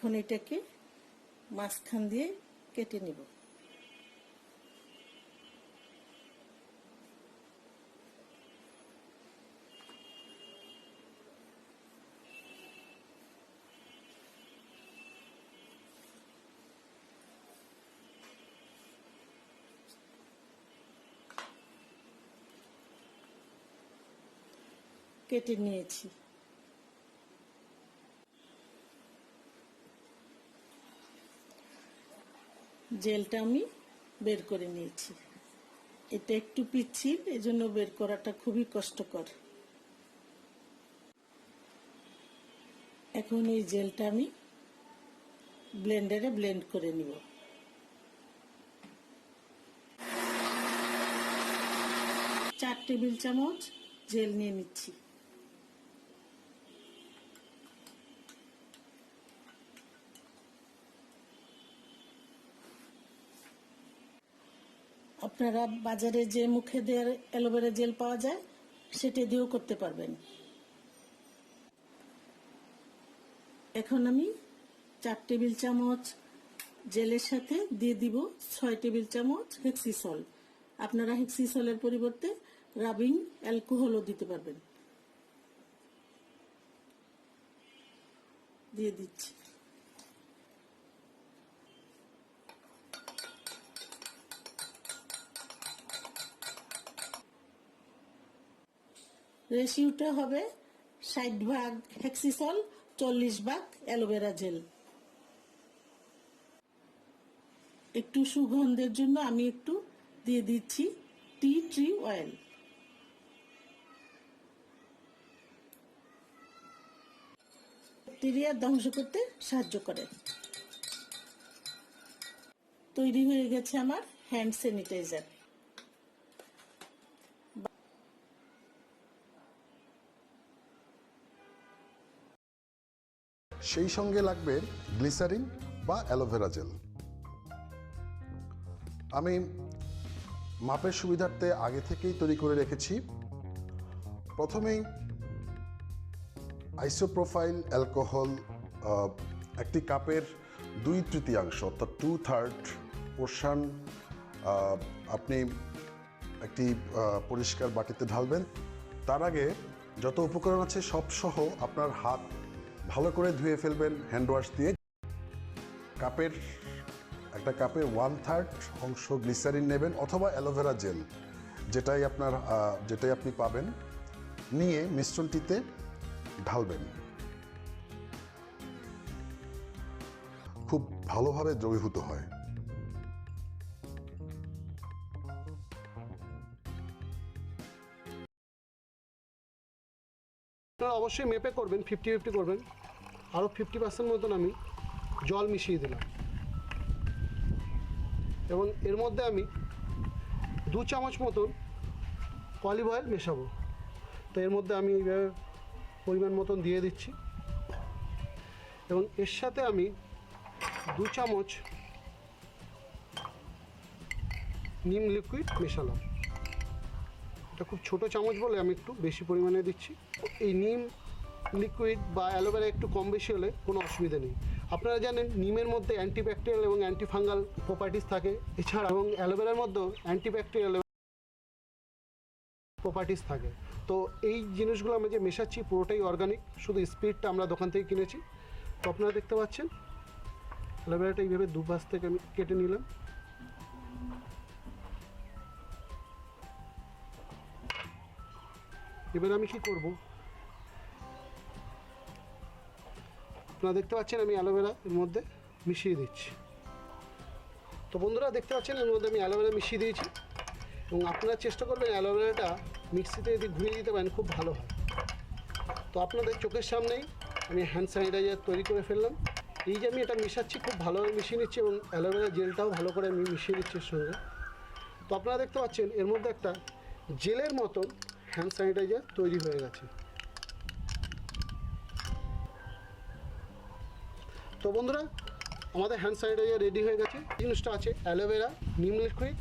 এখন এটাকে মাঝখান দিয়ে কেটে নিব। কেটে নিয়েছি। জেলটা আমি বের করে নিয়েছি। এটা একটু পিচ্ছিল, এজন্য বের করাটা খুবই কষ্টকর। এখন এই জেলটা আমি ব্লেন্ডারে ব্লেন্ড করে নিব। চার টেবিল চামচ জেল নিয়ে নিচ্ছি। আপনারা বাজারে যে মুখে দেওয়ার অ্যালোভেরা জেল পাওয়া যায় সেটা দিয়েও করতে পারবেন। এখন আমি 4 টেবিল চামচ জেলের সাথে দিয়ে দিব 6 টেবিল চামচ হেক্সিসল। আপনারা হেক্সিসলের পরিবর্তে রাবিং অ্যালকোহলও দিতে পারবেন। দিয়ে দিচ্ছি। রেশিওটা হবে 60 ভাগ হেক্সিসল, 40 ভাগ অ্যালোভেরা জেল। একটু সুগন্ধের জন্য আমি একটু দিয়ে দিচ্ছি টি ট্রি অয়েল। ব্যাকটেরিয়া ধ্বংস করতে সাহায্য করে। তৈরি হয়ে গেছে আমার হ্যান্ড স্যানিটাইজার। সেই সঙ্গে লাগবে গ্লিসারিন বা অ্যালোভেরা জেল। আমি মাপের সুবিধার্থে আগে থেকেই তৈরি করে রেখেছি। প্রথমেই আইসোপ্রোফাইল অ্যালকোহল একটি কাপের 2/3 অর্থাৎ 2/3 পোর্শন আপনি একটি পরিষ্কার বাটিতে ঢালবেন। তার আগে যত উপকরণ আছে সব সহ আপনার হাত ভালো করে ধুয়ে ফেলবেন হ্যান্ড ওয়াশ দিয়ে। একটা কাপের 1/3 অংশ গ্লিসারিন নেবেন অথবা অ্যালোভেরা জেল, যেটাই আপনি পাবেন, নিয়ে মিশ্রণটিতে ঢালবেন। খুব ভালোভাবে দ্রবীভূত হয়। আপনারা অবশ্যই মেপে করবেন, 50-50 করবেন। আরও 50% মতন আমি জল মিশিয়ে দিলাম এবং এর মধ্যে আমি 2 চামচ মতন অলিভ অয়েল মেশাবো। তো এর মধ্যে আমি এইভাবে পরিমাণ মতন দিয়ে দিচ্ছি এবং এর সাথে আমি 2 চামচ নিম লিকুইড মেশালাম। এটা খুব ছোটো চামচ বলে আমি একটু বেশি পরিমাণে দিচ্ছি। এই নিম লিকুইড বা অ্যালোভেরা একটু কম বেশি হলে কোনো অসুবিধা নেই। আপনারা জানেন নিমের মধ্যে অ্যান্টিব্যাকটেরিয়াল এবং অ্যান্টিফাঙ্গাল প্রপার্টিস থাকে, এছাড়া এবং অ্যালোভেরার মধ্যেও অ্যান্টিব্যাকটেরিয়াল প্রপার্টিস থাকে। তো এই জিনিসগুলো আমরা যে মেশাচ্ছি পুরোটাই অর্গানিক, শুধু স্পিরিটটা আমরা দোকান থেকে কিনেছি। তো আপনারা দেখতে পাচ্ছেন অ্যালোভেরাটা এইভাবে দুপাশ থেকে আমি কেটে নিলাম। এবার আমি কি করব, আপনারা দেখতে পাচ্ছেন আমি অ্যালোভেরা এর মধ্যে মিশিয়ে দিচ্ছি। তো বন্ধুরা দেখতে পাচ্ছেন এর মধ্যে আমি অ্যালোভেরা মিশিয়ে দিয়েছি এবং আপনারা চেষ্টা করবেন অ্যালোভেরাটা মিক্সিতে যদি ঘুরিয়ে দিতে পারেন খুব ভালো হয়। তো আপনাদের চোখের সামনেই আমি হ্যান্ড স্যানিটাইজার তৈরি করে ফেললাম। এই যে আমি এটা মেশাচ্ছি খুব ভালোভাবে মিশিয়ে নিচ্ছি এবং অ্যালোভেরা জেলটাও ভালো করে আমি মিশিয়ে নিচ্ছি এর সঙ্গে। তো আপনারা দেখতে পাচ্ছেন এর মধ্যে একটা জেলের মতন হ্যান্ড স্যানিটাইজার তৈরি হয়ে গেছে। তো বন্ধুরা আমাদের হ্যান্ড স্যানিটাইজার রেডি হয়ে গেছে। জিনিসটা আছে অ্যালোভেরা, নিম লিকুইড